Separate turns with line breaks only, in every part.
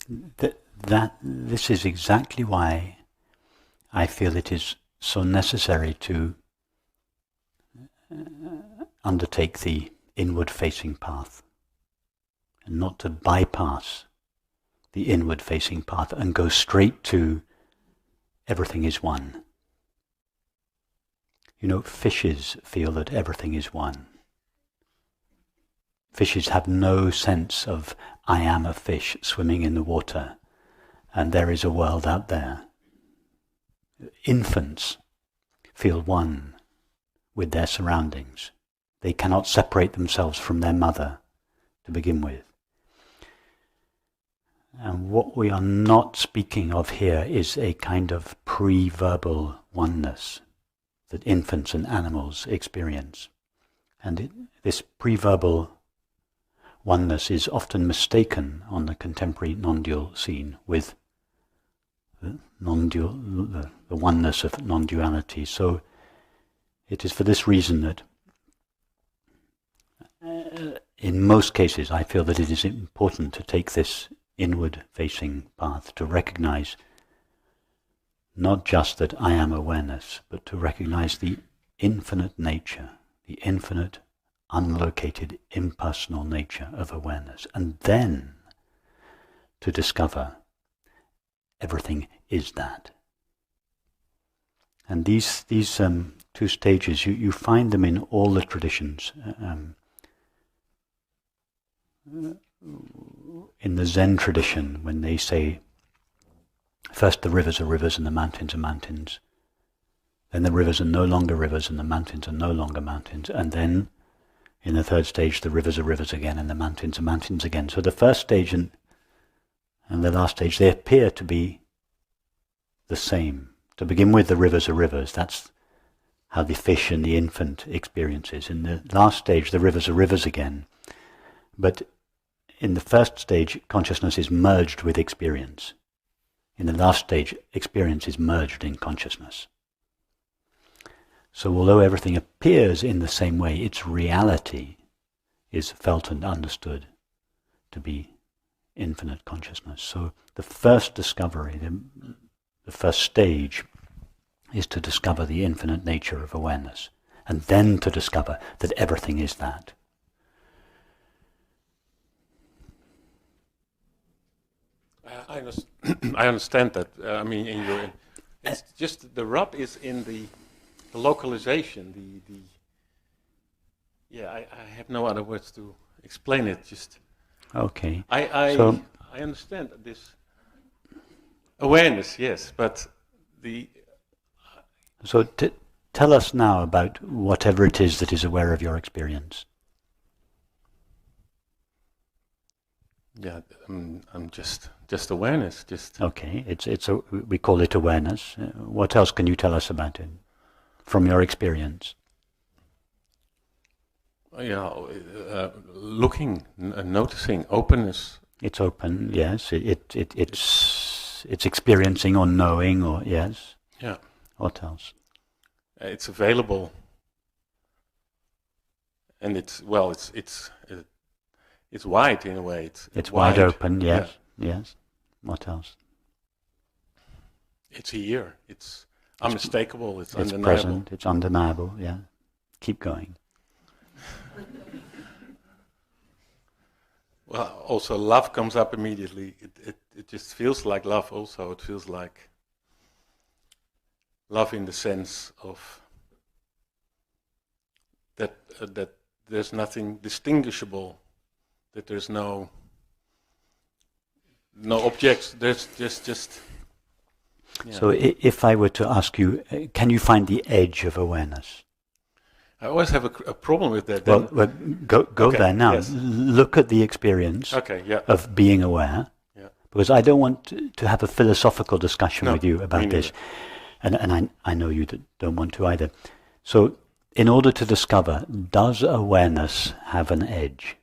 this is exactly why I feel it is so necessary to undertake the inward-facing path, and not to bypass the inward-facing path and go straight to everything is one. Fishes feel that everything is one. Fishes have no sense of, I am a fish swimming in the water, and there is a world out there. Infants feel one with their surroundings. They cannot separate themselves from their mother to begin with. And what we are not speaking of here is a kind of pre-verbal oneness that infants and animals experience. And this pre-verbal oneness is often mistaken on the contemporary non-dual scene with the oneness of non-duality. So it is for this reason that in most cases I feel that it is important to take this inward-facing path, to recognize not just that I am awareness, but to recognize the infinite nature, the infinite, unlocated, impersonal nature of awareness, and then to discover everything is that. And these two stages, you find them in all the traditions. In the Zen tradition, when they say, first the rivers are rivers and the mountains are mountains, then the rivers are no longer rivers and the mountains are no longer mountains, and then in the third stage the rivers are rivers again and the mountains are mountains again. So the first stage and the last stage, they appear to be the same. To begin with, the rivers are rivers. That's how the fish and the infant experiences. In the last stage, the rivers are rivers again. But in the first stage, consciousness is merged with experience. In the last stage, experience is merged in consciousness. So although everything appears in the same way, its reality is felt and understood to be infinite consciousness. So the first discovery, the first stage, is to discover the infinite nature of awareness, and then to discover that everything is that.
I understand that. It's just the rub is in the localization. I have no other words to explain it. Just
okay.
I understand this awareness, yes, but
So tell us now about whatever it is that is aware of your experience.
Yeah, I'm just awareness.
Okay, we call it awareness. What else can you tell us about it from your experience?
Looking, noticing, openness.
It's open, yes. It's experiencing or knowing, or yes.
Yeah.
What else?
It's available, and it's wide in a way.
It's wide open, yes, yeah. Yes. What else?
It's here. It's unmistakable. It's undeniable.
Present. It's undeniable. Yeah. Keep going.
Well, also love comes up immediately. It just feels like love. Also, it feels like love in the sense of that there's nothing distinguishable. That there's no objects. There's just. Yeah.
So if I were to ask you, can you find the edge of awareness?
I always have a problem with that.
Well, go okay, there now.
Yes.
Look at the experience of being aware, because I don't want to have a philosophical discussion with you about this, and I know you don't want to either. So in order to discover, does awareness have an edge?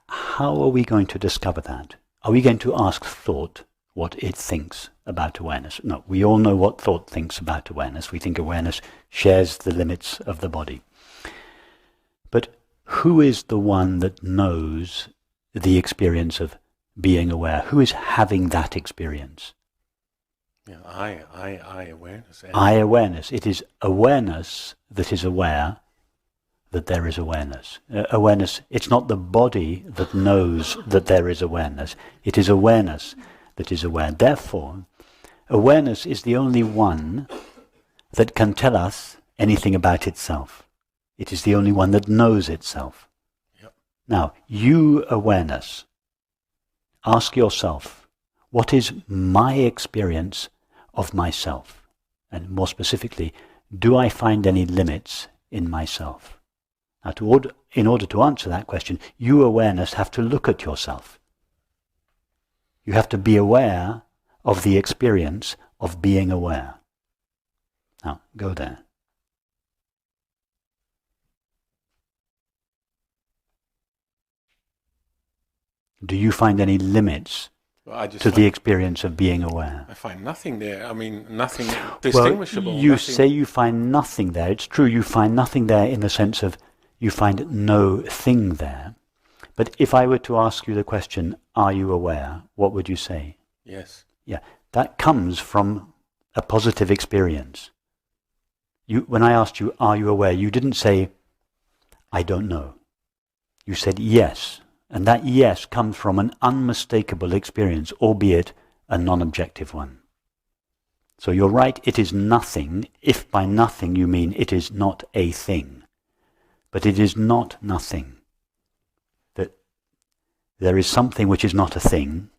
How are we going to discover that? Are we going to ask thought what it thinks about awareness? No, we all know what thought thinks about awareness. We think awareness shares the limits of the body. But who is the one that knows the experience of being aware? Who is having that experience?
Yeah, I awareness.
I awareness. It is awareness that is aware that there is awareness. Awareness, it's not the body that knows that there is awareness. It is awareness that is aware. Therefore, awareness is the only one that can tell us anything about itself. It is the only one that knows itself.
Yep.
Now, you awareness, ask yourself, what is my experience of myself? And more specifically, do I find any limits in myself? Now, in order to answer that question, you awareness have to look at yourself. You have to be aware of the experience of being aware. Now, go there. Do you find any limits to the experience of being aware?
I find nothing there. I mean, nothing distinguishable.
Well, you say you find nothing there. It's true, you find nothing there in the sense of you find no thing there. But if I were to ask you the question, are you aware? What would you say?
Yes.
Yeah, that comes from a positive experience. When I asked you, are you aware? You didn't say, I don't know. You said yes. And that yes comes from an unmistakable experience, albeit a non-objective one. So you're right, it is nothing, if by nothing you mean it is not a thing. But it is not nothing. That there is something which is not a thing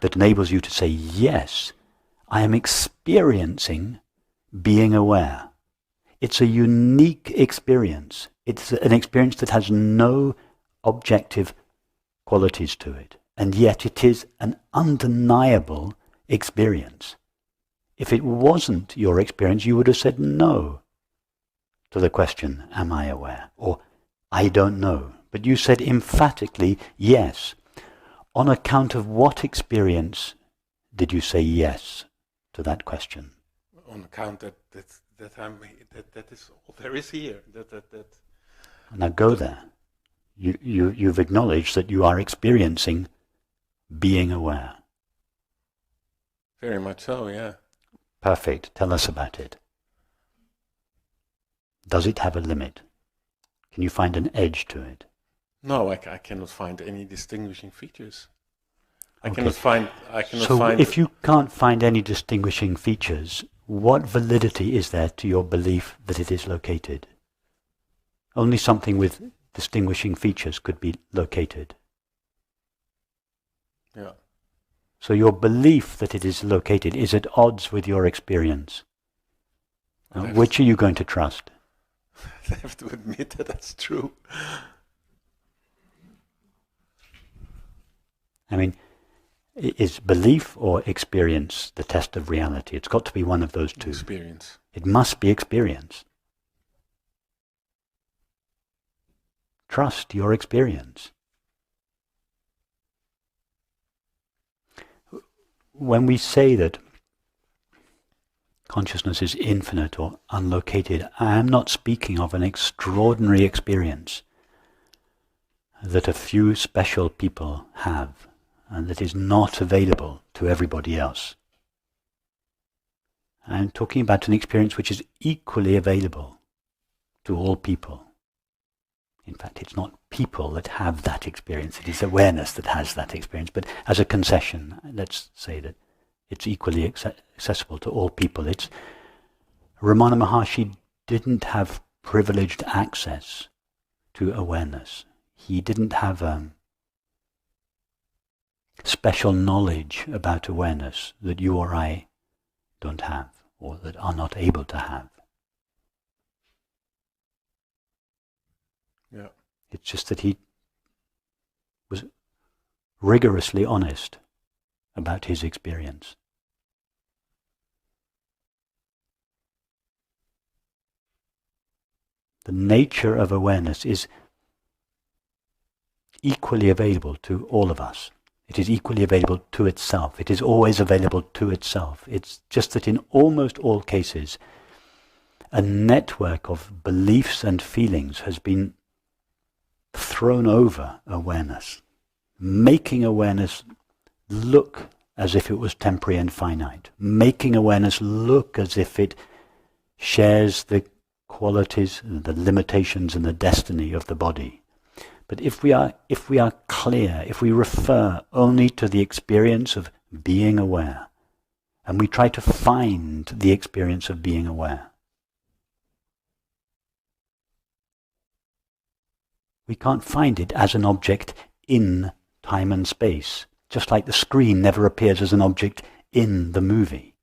that enables you to say, yes, I am experiencing being aware. It's a unique experience. It's an experience that has no objective qualities to it. And yet it is an undeniable experience. If it wasn't your experience, you would have said no to the question, am I aware? Or, I don't know. But you said emphatically, yes. On account of what experience did you say yes to that question?
On account that is all there is here.
Now go there. You've acknowledged that you are experiencing being aware.
Very much so, yeah.
Perfect. Tell us about it. Does it have a limit? Can you find an edge to it?
No, I cannot find any distinguishing features. I
Okay.
cannot find.
So if you can't find any distinguishing features, what validity is there to your belief that it is located? Only something with distinguishing features could be located.
Yeah.
So your belief that it is located is at odds with your experience. Now, which are you going to trust?
I have to admit that that's true.
I mean, is belief or experience the test of reality? It's got to be one of those two.
Experience.
It must be experience. Trust your experience. When we say that consciousness is infinite or unlocated, I am not speaking of an extraordinary experience that a few special people have and that is not available to everybody else. I'm talking about an experience which is equally available to all people. In fact, it's not people that have that experience, it is awareness that has that experience. But as a concession, let's say that it's equally accessible to all people. Ramana Maharshi didn't have privileged access to awareness. He didn't have special knowledge about awareness that you or I don't have, or that are not able to have.
Yeah.
It's just that he was rigorously honest about his experience. The nature of awareness is equally available to all of us. It is equally available to itself. It is always available to itself. It's just that in almost all cases, a network of beliefs and feelings has been thrown over awareness, making awareness look as if it was temporary and finite, making awareness look as if it shares the qualities, the limitations and the destiny of the body. But if we are clear, if we refer only to the experience of being aware, and we try to find the experience of being aware, we can't find it as an object in time and space, just like the screen never appears as an object in the movie.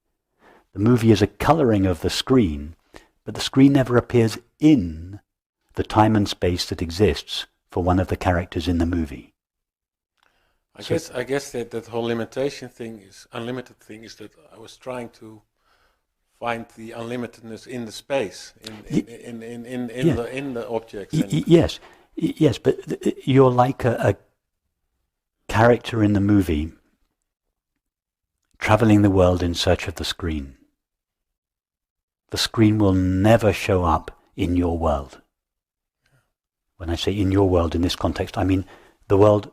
The movie is a coloring of the screen, but the screen never appears in the time and space that exists for one of the characters in the movie.
I guess that whole limitation thing is unlimited thing is that I was trying to find the unlimitedness in the space, in the objects.
Yes, but you're like a character in the movie traveling the world in search of the screen. The screen will never show up in your world. When I say in your world in this context, I mean the world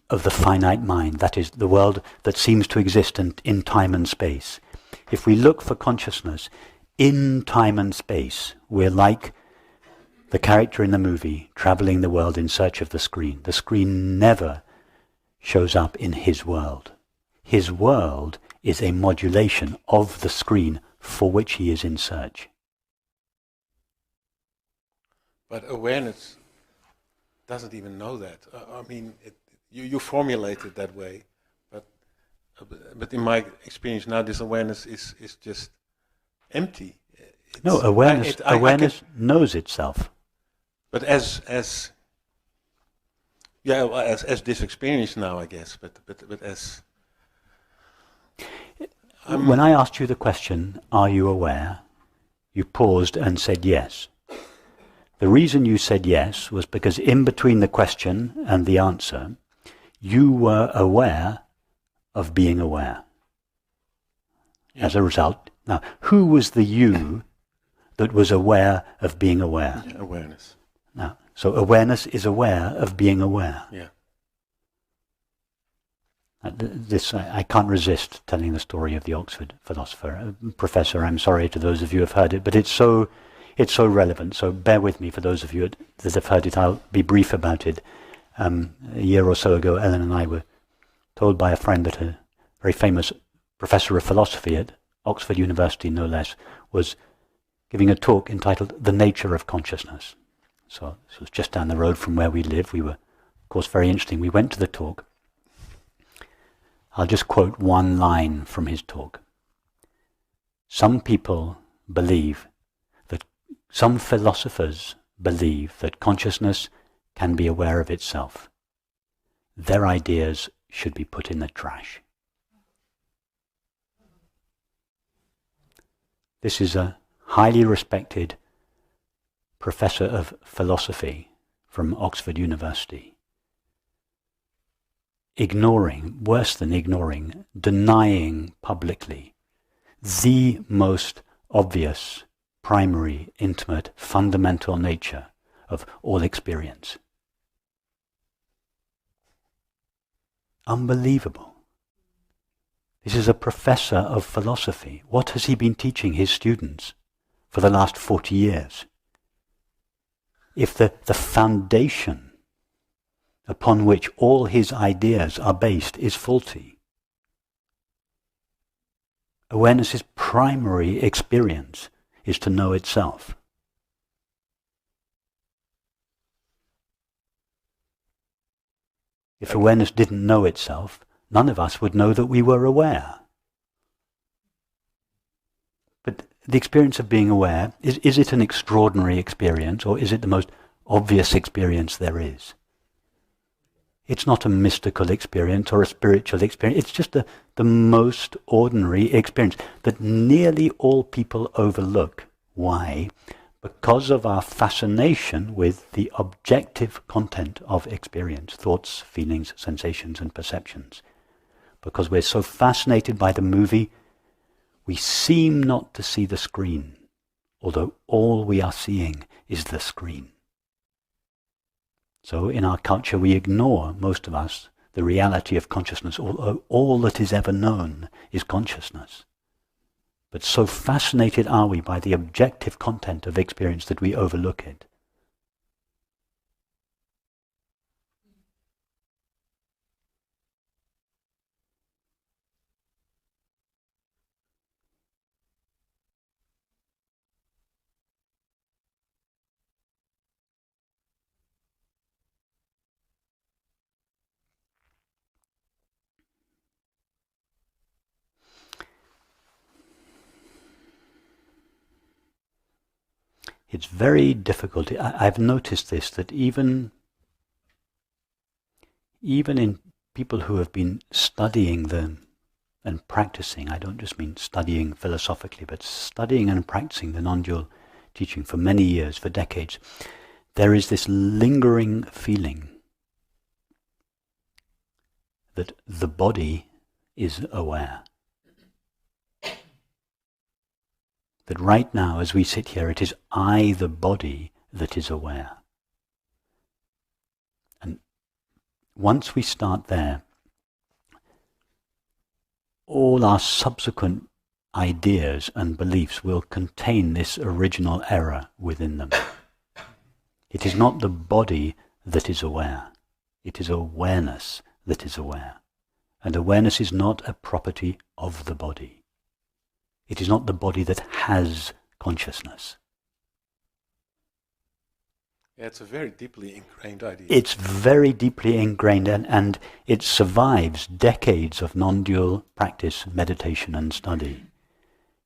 of the finite mind, that is, the world that seems to exist in time and space. If we look for consciousness in time and space, we're like the character in the movie traveling the world in search of the screen. The screen never shows up in his world. His world is a modulation of the screen for which he is in search.
But awareness doesn't even know that. I mean, you formulate it that way, but in my experience now, this awareness is just empty.
No, awareness knows itself.
But as this experience now, I guess. But as
when I asked you the question, "Are you aware?" you paused and said yes. The reason you said yes was because in between the question and the answer, you were aware of being aware. Yeah. As a result, now, who was the you that was aware of being aware?
Yeah, awareness.
Now, so awareness is aware of being aware.
Yeah.
I can't resist telling the story of the Oxford philosopher. Professor, I'm sorry to those of you who have heard it, but it's so relevant, so bear with me for those of you that have heard it. I'll be brief about it. A year or so ago, Ellen and I were told by a friend that a very famous professor of philosophy at Oxford University, no less, was giving a talk entitled The Nature of Consciousness. So this was just down the road from where we live. We were, of course, very interesting. We went to the talk. I'll just quote one line from his talk. Some philosophers believe that consciousness can be aware of itself. Their ideas should be put in the trash. This is a highly respected professor of philosophy from Oxford University, worse than ignoring, denying publicly the most obvious, primary, intimate, fundamental nature of all experience. Unbelievable. This is a professor of philosophy. What has he been teaching his students for the last 40 years? If the foundation upon which all his ideas are based is faulty, awareness's primary experience is to know itself. If awareness didn't know itself, none of us would know that we were aware. But the experience of being aware, is it an extraordinary experience, or is it the most obvious experience there is? It's not a mystical experience or a spiritual experience. It's just the most ordinary experience that nearly all people overlook. Why? Because of our fascination with the objective content of experience, thoughts, feelings, sensations, and perceptions. Because we're so fascinated by the movie, we seem not to see the screen, although all we are seeing is the screen. So in our culture, we ignore, most of us, the reality of consciousness, all that is ever known is consciousness. But so fascinated are we by the objective content of experience that we overlook it. It's very difficult. I've noticed this, that even in people who have been studying them and practicing, I don't just mean studying philosophically, but studying and practicing the non-dual teaching for many years, for decades, there is this lingering feeling that the body is aware. That right now, as we sit here, it is I, the body, that is aware. And once we start there, all our subsequent ideas and beliefs will contain this original error within them. It is not the body that is aware. It is awareness that is aware. And awareness is not a property of the body. It is not the body that has consciousness.
Yeah, it's a very deeply ingrained idea.
It's very deeply ingrained, and it survives decades of non-dual practice, meditation and study.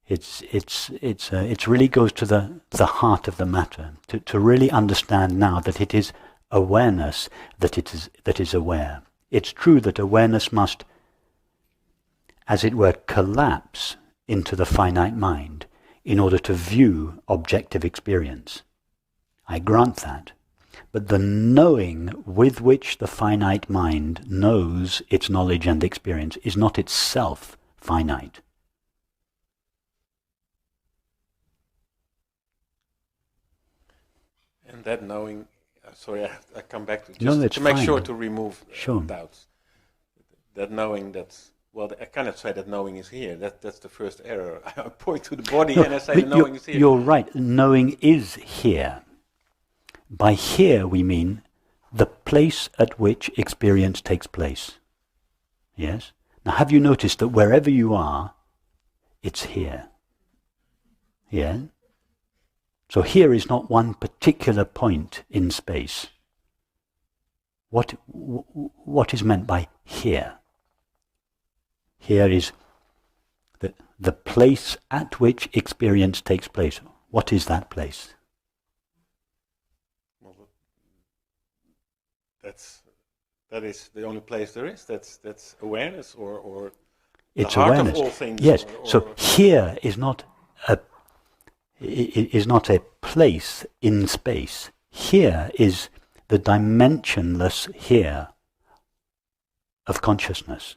It really goes to the heart of the matter, to really understand now that it is awareness that is aware. It's true that awareness must, as it were, collapse into the finite mind in order to view objective experience. I grant that. But the knowing with which the finite mind knows its knowledge and experience is not itself finite.
And that knowing, sorry, I come back to
to
make
fine.
sure to remove
Sure.
doubts. That knowing that's, well, I cannot say that knowing is here. That's the first error. I point to the body and I say the knowing is here.
You're right, knowing is here. By here we mean the place at which experience takes place. Yes? Now have you noticed that wherever you are, it's here? Yeah? So here is not one particular point in space. What is meant by here? Here is the place at which experience takes place. What is that place?
Well, that is the only place there is. That's awareness, or
It's
the heart
awareness.
of all things.
Yes.
or
So here is not a place in space. Here is the dimensionless here of consciousness.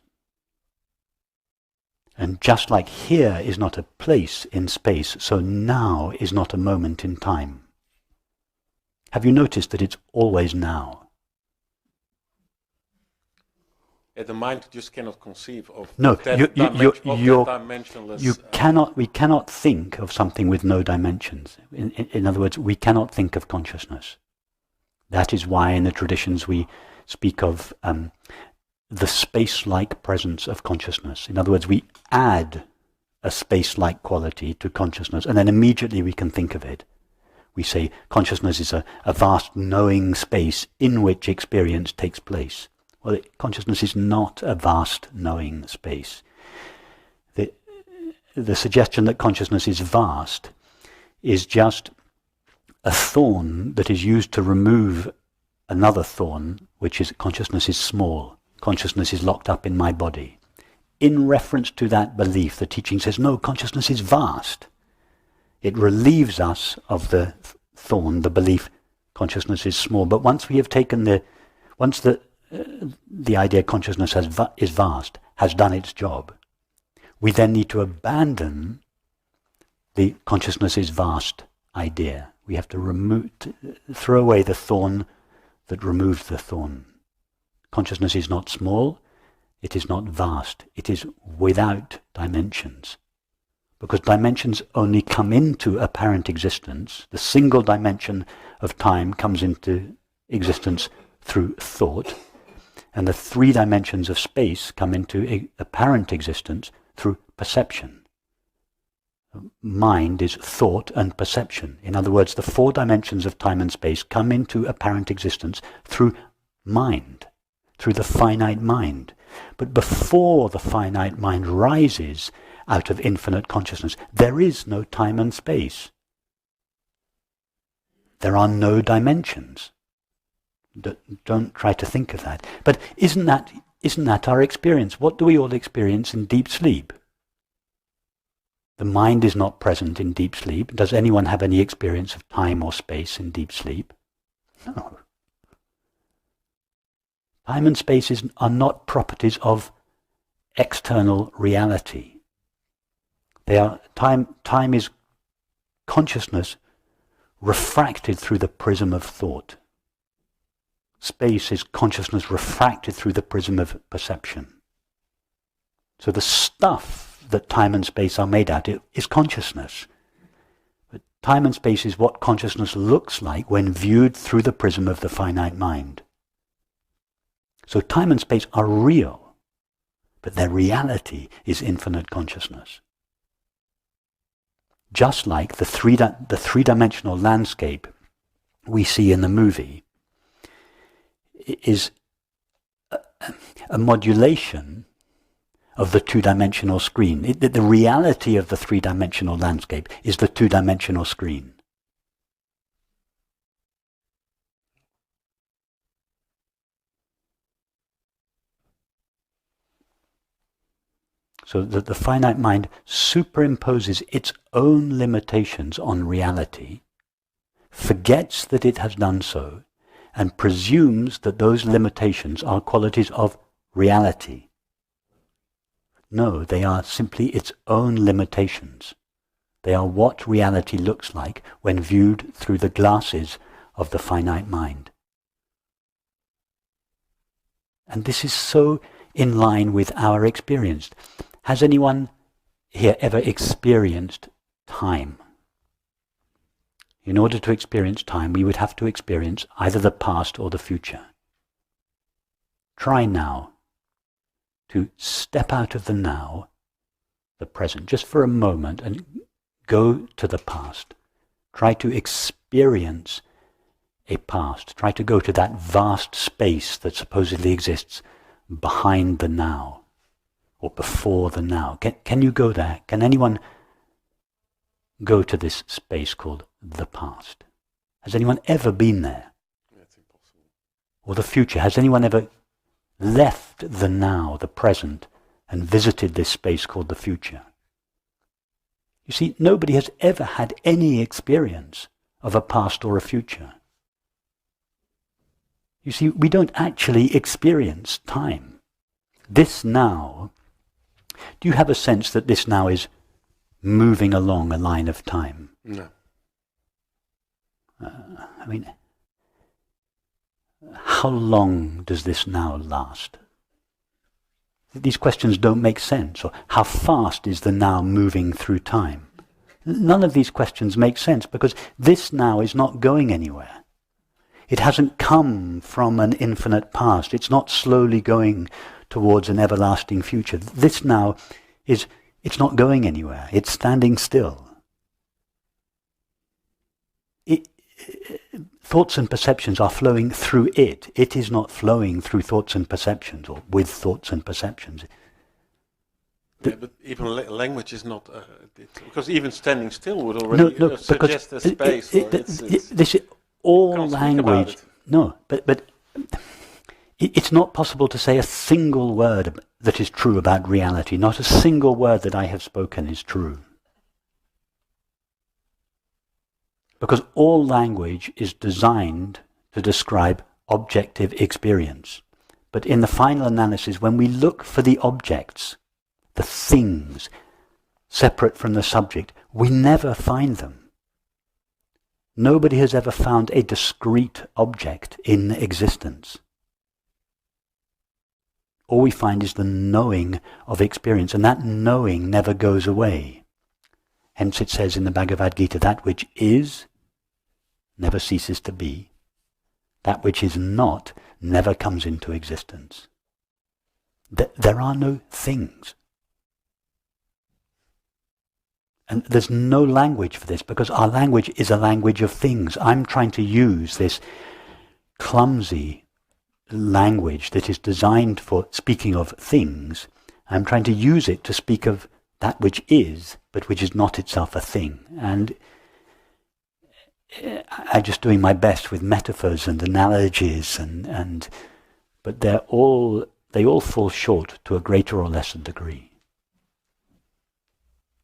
And just like here is not a place in space, so now is not a moment in time. Have you noticed that it's always now?
the mind just cannot conceive of
No,
that
that
dimensionless.
we cannot think of something with no dimensions. In other words, we cannot think of consciousness. That is why in the traditions we speak of the space-like presence of consciousness. In other words, we add a space-like quality to consciousness, and then immediately we can think of it. We say consciousness is a vast knowing space in which experience takes place. Well, consciousness is not a vast knowing space. The suggestion that consciousness is vast is just a thorn that is used to remove another thorn, which is consciousness is small. Consciousness is locked up in my body. In reference to that belief, the teaching says, no, consciousness is vast. It relieves us of the thorn, the belief consciousness is small. But once we have taken once the idea consciousness is vast, has done its job, we then need to abandon the consciousness is vast idea. We have to throw away the thorn that removes the thorn. Consciousness is not small, it is not vast, it is without dimensions. Because dimensions only come into apparent existence, the single dimension of time comes into existence through thought, and the three dimensions of space come into apparent existence through perception. Mind is thought and perception. In other words, the four dimensions of time and space come into apparent existence through mind, through the finite mind. But before the finite mind rises out of infinite consciousness, there is no time and space. There are no dimensions. Don't try to think of that. But isn't that our experience? What do we all experience in deep sleep? The mind is not present in deep sleep. Does anyone have any experience of time or space in deep sleep? No. Time and space are not properties of external reality. Time is consciousness refracted through the prism of thought. Space is consciousness refracted through the prism of perception. So the stuff that time and space are made out of is consciousness. But time and space is what consciousness looks like when viewed through the prism of the finite mind. So time and space are real, but their reality is infinite consciousness. Just like the three-dimensional landscape we see in the movie is a modulation of the two-dimensional screen. The reality of the three-dimensional landscape is the two-dimensional screen. So that the finite mind superimposes its own limitations on reality, forgets that it has done so, and presumes that those limitations are qualities of reality. No, they are simply its own limitations. They are what reality looks like when viewed through the glasses of the finite mind. And this is so in line with our experience. Has anyone here ever experienced time? In order to experience time, we would have to experience either the past or the future. Try now to step out of the now, the present, just for a moment, and go to the past. Try to experience a past. Try to go to that vast space that supposedly exists behind the now, or before the now. Can you go there? Can anyone go to this space called the past? Has anyone ever been there?
That's impossible.
Or the future? Has anyone ever left the now, the present, and visited this space called the future? You see, nobody has ever had any experience of a past or a future. You see, we don't actually experience time. This now, do you have a sense that this now is moving along a line of time?
No.
I mean, how long does this now last? These questions don't make sense. Or how fast is the now moving through time? None of these questions make sense because this now is not going anywhere. It hasn't come from an infinite past. It's not slowly going towards an everlasting future. This now it's not going anywhere. It's standing still. Thoughts and perceptions are flowing through it. It is not flowing through thoughts and perceptions or with thoughts and perceptions.
Yeah, but even language is not, because even standing still would already suggest a space.
This is all language. No, but it's not possible to say a single word that is true about reality. Not a single word that I have spoken is true. Because all language is designed to describe objective experience. But in the final analysis, when we look for the objects, the things separate from the subject, we never find them. Nobody has ever found a discrete object in existence. all we find is the knowing of experience, and that knowing never goes away. Hence it says in the Bhagavad Gita, that which is never ceases to be. That which is not never comes into existence. There are no things. And there's no language for this, because our language is a language of things. I'm trying to use this clumsy language that is designed for speaking of things. I'm trying to use it to speak of that which is, but which is not itself a thing. And I'm just doing my best with metaphors and analogies, but they all fall short to a greater or lesser degree.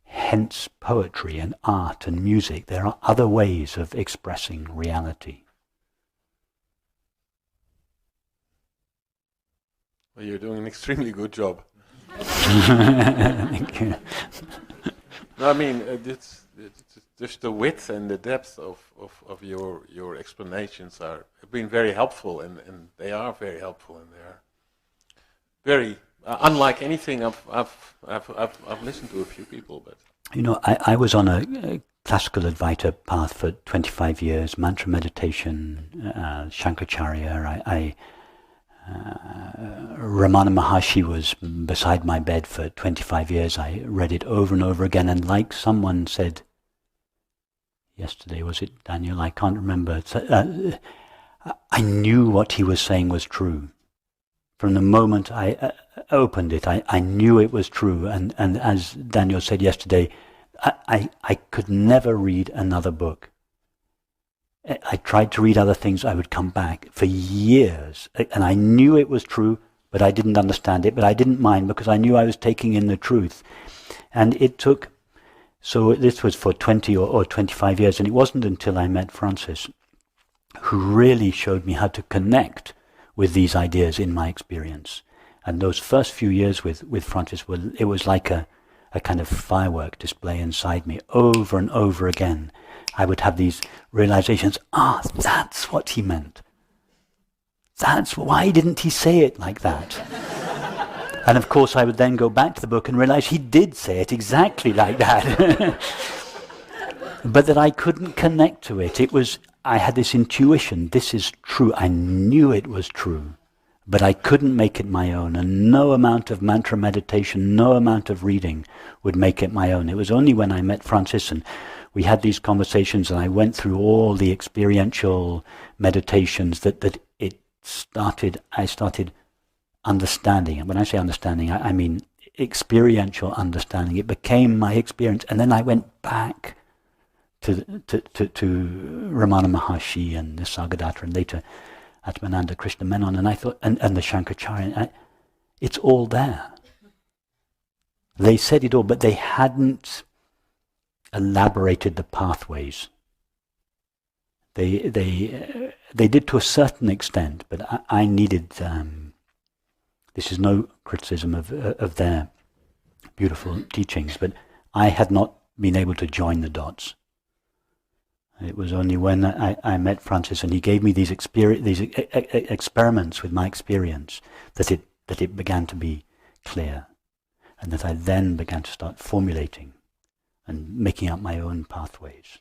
Hence poetry and art and music. There are other ways of expressing reality.
Well, you're doing an extremely good job.
Thank you.
No, I mean, it's just the width and the depth of your explanations have been very helpful, and they are very helpful, and they are very unlike anything I've listened to a few people, but.
You know, I was on a classical Advaita path for 25 years, mantra meditation, Shankaracharya. Ramana Maharshi was beside my bed for 25 years. I read it over and over again, and like someone said yesterday, was it Daniel? I can't remember. I knew what he was saying was true. From the moment I opened it, I knew it was true. And as Daniel said yesterday, I could never read another book. I tried to read other things. I would come back for years. And I knew it was true, but I didn't understand it. But I didn't mind, because I knew I was taking in the truth. And it took, so this was for 20 or 25 years. And it wasn't until I met Francis, who really showed me how to connect with these ideas in my experience. And those first few years with Francis, it was like a kind of firework display inside me. Over and over again, I would have these realizations, that's what he meant. Why didn't he say it like that? And of course I would then go back to the book and realize he did say it exactly like that. But that I couldn't connect to it. I had this intuition, this is true. I knew it was true, but I couldn't make it my own. And no amount of mantra meditation, no amount of reading would make it my own. It was only when I met Francis and we had these conversations and I went through all the experiential meditations that I started understanding. And when I say understanding, I mean experiential understanding. It became my experience. And then I went back to Ramana Maharshi and Nisargadatta and later Atmananda Krishna Menon, and I thought, and the Shankaracharya, it's all there. They said it all, but they hadn't elaborated the pathways. They did to a certain extent, but I needed. This is no criticism of their beautiful teachings, but I had not been able to join the dots. It was only when I met Francis and he gave me these experiments with my experience that it began to be clear, and that I then began to start formulating and making up my own pathways.